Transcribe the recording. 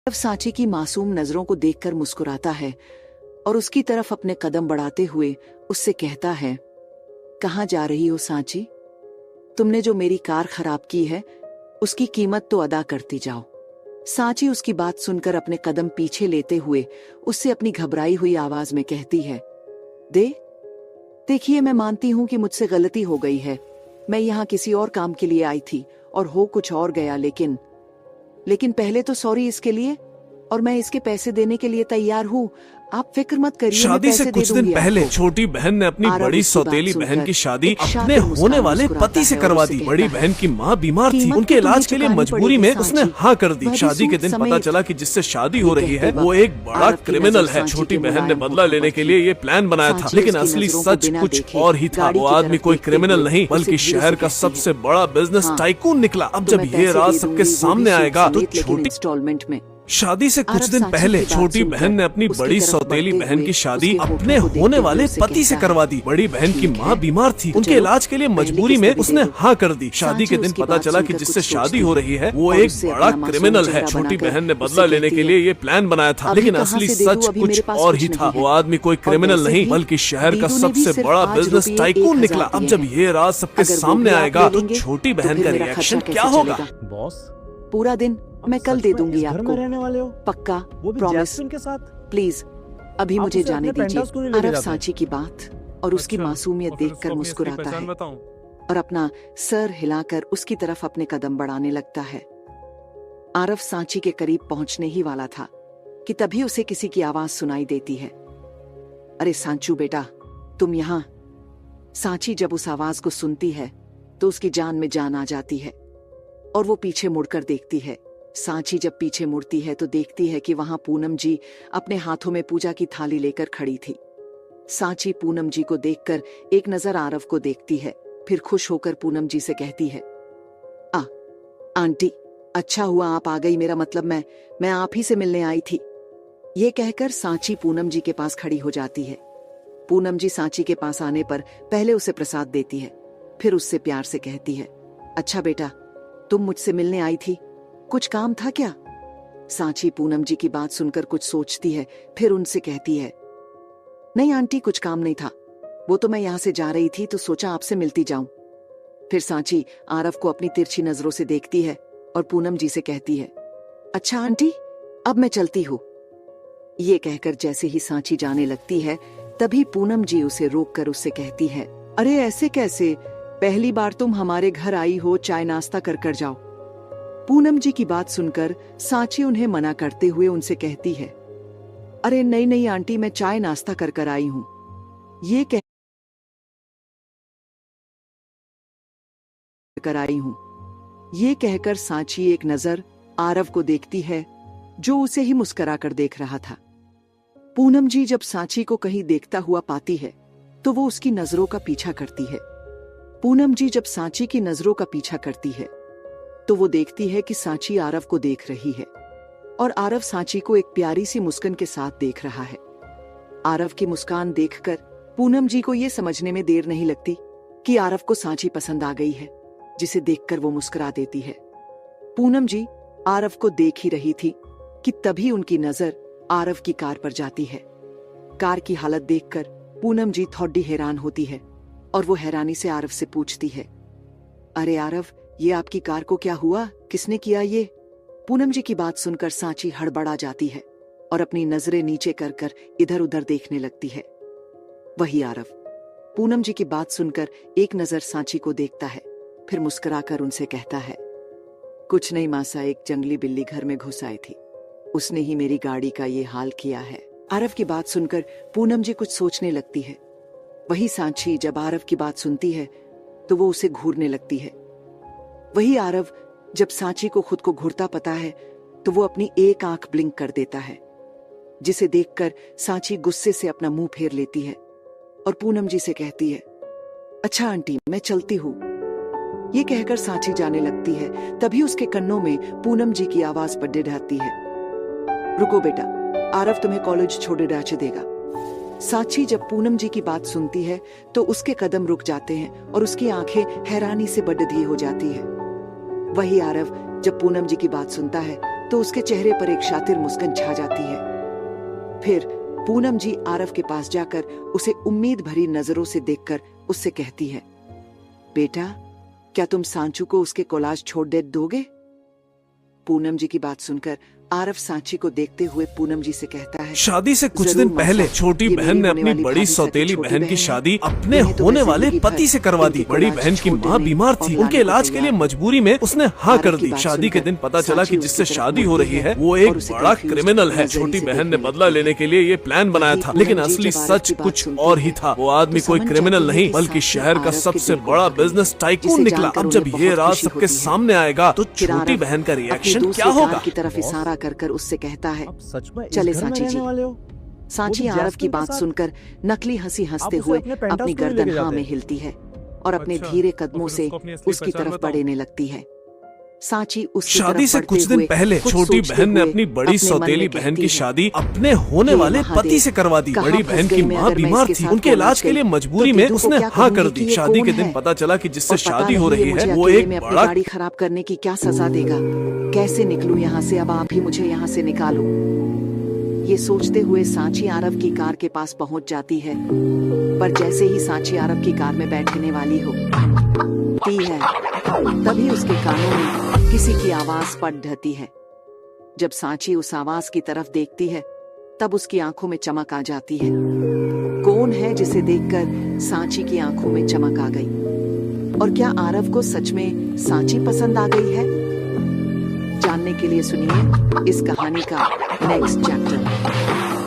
जब सांची की मासूम नजरों को देखकर मुस्कुराता है और उसकी तरफ अपने कदम बढ़ाते हुए उससे कहता है, कहाँ जा रही हो सांची? तुमने जो मेरी कार खराब की है उसकी कीमत तो अदा करती जाओ। सांची उसकी बात सुनकर अपने कदम पीछे लेते हुए उससे अपनी घबराई हुई आवाज में कहती है, देखिए मैं मानती हूं कि मुझसे गलती हो गई है। मैं यहाँ किसी और काम के लिए आई थी और हो कुछ और गया, लेकिन पहले तो सॉरी इसके लिए, और मैं इसके पैसे देने के लिए तैयार हूँ। आप फिक्र मत करिए। शादी से कुछ दिन पहले छोटी बहन ने अपनी बड़ी सौतेली बहन की शादी अपने होने वाले पति से करवा दी। बड़ी बहन की माँ बीमार थी, उनके इलाज के लिए मजबूरी में उसने हाँ कर दी। शादी के दिन पता चला कि जिससे शादी हो रही है वो एक बड़ा क्रिमिनल है। छोटी बहन ने बदला लेने के लिए ये प्लान बनाया था, लेकिन असली सच कुछ और ही था। वो आदमी कोई क्रिमिनल नहीं बल्कि शहर का सबसे बड़ा बिजनेस टाइकून निकला। अब जब ये राज सबके सामने आएगा तो छोटी इंस्टॉलमेंट में शादी से कुछ दिन पहले छोटी बहन ने अपनी बड़ी सौतेली बहन की शादी अपने होने वाले पति से करवा दी। बड़ी बहन की माँ बीमार थी, उनके इलाज के लिए मजबूरी में उसने हाँ कर दी। शादी के दिन पता चला कि जिससे शादी हो रही है वो एक बड़ा क्रिमिनल है। छोटी बहन ने बदला लेने के लिए ये प्लान बनाया था, लेकिन असली सच कुछ और ही था। वो आदमी कोई क्रिमिनल नहीं बल्कि शहर का सबसे बड़ा बिजनेस टाइकून निकला। अब जब ये राज सबके सामने आएगा तो छोटी बहन का रिएक्शन क्या होगा? बॉस, पूरा दिन मैं कल दे दूंगी आपको, रहने वाले हो? पक्का, वो भी प्रॉमिस। जैस्मिन के साथ? प्लीज अभी आप मुझे उसे जाने अपने दीजिए। penthouse क्यों नहीं लेके आरव जाते? सांची की बात और उसकी मासूमियत देखकर मुस्कुराता है और अपना सर हिलाकर उसकी तरफ अपने कदम बढ़ाने लगता है। आरव सांची के करीब पहुंचने ही वाला था कि तभी उसे किसी की आवाज सुनाई देती है, अरे सांचू बेटा, तुम यहाँ? सांची जब उस आवाज को सुनती है तो उसकी जान में जान आ जाती है और वो पीछे मुड़कर देखती है। सांची जब पीछे मुड़ती है तो देखती है कि वहां पूनम जी अपने हाथों में पूजा की थाली लेकर खड़ी थी। सांची पूनम जी को देखकर एक नजर आरव को देखती है, फिर खुश होकर पूनम जी से कहती है, आंटी, अच्छा हुआ आप आ गई, मेरा मतलब मैं आप ही से मिलने आई थी। ये कहकर सांची पूनम जी के पास खड़ी हो जाती है। पूनम जी सांची के पास आने पर पहले उसे प्रसाद देती है, फिर उससे प्यार से कहती है, अच्छा बेटा, तुम मुझसे मिलने आई थी, कुछ काम था क्या? सांची पूनम जी की बात सुनकर कुछ सोचती है, फिर उनसे कहती है, नहीं आंटी, कुछ काम नहीं था, वो तो मैं यहाँ से जा रही थी तो सोचा आपसे मिलती जाऊं। फिर सांची आरव को अपनी तिरछी नजरों से देखती है और पूनम जी से कहती है, अच्छा आंटी, अब मैं चलती हूँ। ये कहकर जैसे ही सांची जाने लगती है तभी पूनम जी उसे रोककर उससे कहती है, अरे ऐसे कैसे, पहली बार तुम हमारे घर आई हो, चाय नाश्ता कर जाओ। पूनम जी की बात सुनकर सांची उन्हें मना करते हुए उनसे कहती है, अरे नहीं आंटी, मैं चाय नाश्ता कर आई हूं। ये कहकर सांची एक नजर आरव को देखती है जो उसे ही मुस्कुरा कर देख रहा था। पूनम जी जब सांची को कहीं देखता हुआ पाती है तो वो उसकी नजरों का पीछा करती है। पूनम जी जब सांची की नजरों का पीछा करती है तो वो देखती है कि सांची आरव को देख रही है और आरव सांची को एक प्यारी सी मुस्कान के साथ देख रहा है। आरव की मुस्कान देखकर पूनम जी को ये समझने में देर नहीं लगती कि आरव को सांची पसंद आ गई है, जिसे देखकर वो मुस्कुरा देती है। पूनम जी आरव को देख ही रही थी कि तभी उनकी नजर आरव की कार पर जाती है। कार की हालत देखकर पूनम जी थोड़ी हैरान होती है और वो हैरानी से आरव से पूछती है, अरे आरव, ये आपकी कार को क्या हुआ, किसने किया ये? पूनम जी की बात सुनकर सांची हड़बड़ा जाती है और अपनी नजरें नीचे कर कर इधर उधर देखने लगती है। वही आरव पूनम जी की बात सुनकर एक नजर सांची को देखता है, फिर मुस्कुराकर उनसे कहता है, कुछ नहीं मासा, एक जंगली बिल्ली घर में घुस आई थी, उसने ही मेरी गाड़ी का ये हाल किया है। आरव की बात सुनकर पूनम जी कुछ सोचने लगती है। वही सांची जब आरव की बात सुनती है तो वो उसे घूरने लगती है। वही आरव जब सांची को खुद को घूरता पता है तो वो अपनी एक आंख ब्लिंक कर देता है, जिसे देखकर सांची गुस्से से अपना मुंह फेर लेती है और पूनम जी से कहती है, अच्छा आंटी, मैं चलती हूँ। ये कहकर सांची जाने लगती है, तभी उसके कन्नों में पूनम जी की आवाज पड़ जाती है, रुको बेटा, आरव तुम्हें कॉलेज छोड़े डाचे देगा। सांची जब पूनम जी की बात सुनती है तो उसके कदम रुक जाते हैं और उसकी आंखें हैरानी से बड़दी हो जाती है। वही आरव जब पूनम जी की बात सुनता है तो उसके चेहरे पर एक शातिर मुस्कान छा जाती है। फिर पूनम जी आरव के पास जाकर उसे उम्मीद भरी नजरों से देखकर उससे कहती है, बेटा, क्या तुम सांचू को उसके कोलाज छोड़ दे दोगे? पूनम जी की बात सुनकर आरव सांची को देखते हुए पूनम जी से कहता है, शादी से कुछ दिन पहले छोटी बहन ने अपनी बड़ी सौतेली बहन की शादी अपने होने वाले पति से करवा दी। बड़ी बहन की माँ बीमार थी, उनके इलाज के लिए मजबूरी में उसने हाँ कर दी। शादी के दिन पता चला कि जिससे शादी हो रही है वो एक बड़ा क्रिमिनल है। छोटी बहन ने बदला लेने के लिए ये प्लान बनाया था, लेकिन असली सच कुछ और ही था। वो आदमी कोई क्रिमिनल नहीं बल्कि शहर का सबसे बड़ा बिजनेस टाइकून निकला। अब जब ये राज सबके सामने आएगा तो छोटी बहन का रिएक्शन क्या होगा? की तरफ इशारा कर उससे कहता है, चले सांची जी। सांची आरव की बात सुनकर नकली हंसी हंसते हुए अपनी गर्दन हाँ में हिलती है और अपने धीरे कदमों से उसकी तरफ बढ़ने लगती है। सांची उसकी शादी से कुछ दिन पहले छोटी बहन ने अपनी बड़ी सौतेली बहन की शादी अपने होने वाले पति से करवा दी। बड़ी बहन की माँ बीमार थी, उनके इलाज के लिए मजबूरी में उसने हाँ कर दी। शादी के दिन पता चला कि जिससे शादी हो रही है वो एक बड़ा गाड़ी खराब करने की क्या सजा देगा? कैसे निकलूं यहाँ से? अब आप ही मुझे यहाँ से निकालो। ये सोचते हुए सांची आरव की कार के पास पहुँच जाती है, पर जैसे ही सांची आरव की कार में बैठने वाली होती है तभी उसके कानों में किसी की आवाज पड़ ढहती है। जब सांची उस आवाज की तरफ देखती है तब उसकी आंखों में चमक आ जाती है। कौन है जिसे देखकर सांची की आंखों में चमक आ गई? और क्या आरव को सच में सांची पसंद आ गई है? जानने के लिए सुनिए इस कहानी का नेक्स्ट चैप्टर।